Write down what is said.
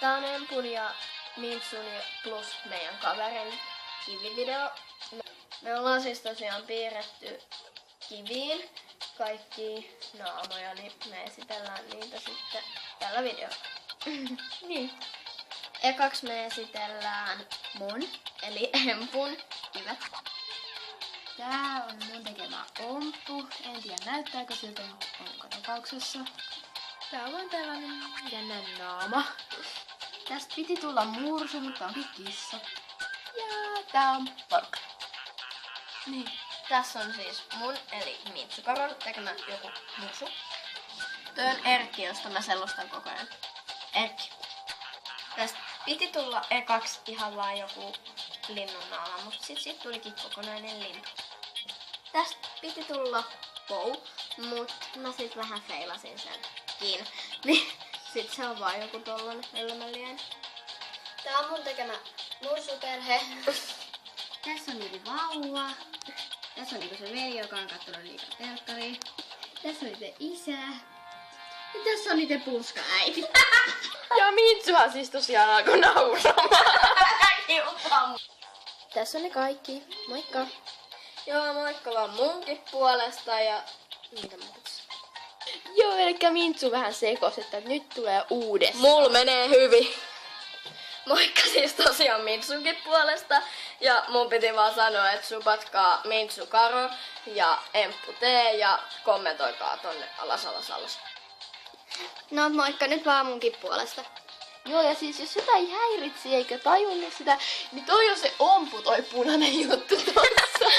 Tää on Empun ja Mintsun plus meidän kaverin kivivideo. Me ollaan siis tosiaan piirretty kiviin kaikki naamoja, niin me esitellään niitä sitten tällä videolla. Niin. Ekaksi me esitellään mun, eli Empun kivet. Tää on mun tekemä omppu. En tiedä näyttääkö siltä, onko tapauksessa. Tää on tällainen jännä naama. Tästä piti tulla mursu, mutta onkin kissa. Ja tää on porkka. Niin. Tässä on siis mun, eli Mitsukaron tekemä joku mursu. Toi on Erkki, josta mä selostan koko ajan. Erkki. Tästä piti tulla ekaksi ihan vaan joku linnunnaama, mutta sit tulikin kokonainen lintu. Tästä piti tulla pou, mut mä sit vähän feilasin senkin. Niin sit se on vaan joku tollanen elämänlieni. Tää on mun tekemä mursuperhe. Tässä on niitä vauva. Tässä on niinku se veli, joka on kattonut liikaa telkkaria. Tässä on niitä isä. Ja tässä on niitä puska-äiti. Ja Mintsuhan siis tosiaan alkoi nauramaan. Tässä on ne kaikki. Moikka. Joo, moikka vaan munkin puolesta ja... Mitä mä tässä? Joo, eli Mintsu vähän sekos, että nyt tulee uudestaan. Mulla menee hyvin. Moikka siis tosiaan Mintsunkin puolesta. Ja mun piti vaan sanoa, että supatkaa Mintsu Karo ja Emppu T ja kommentoikaa tonne alas. No moikka nyt vaan munkin puolesta. Joo, ja siis jos jotain häiritsi eikä tajunnut sitä, niin toi on se ompu toi punainen juttu tossa.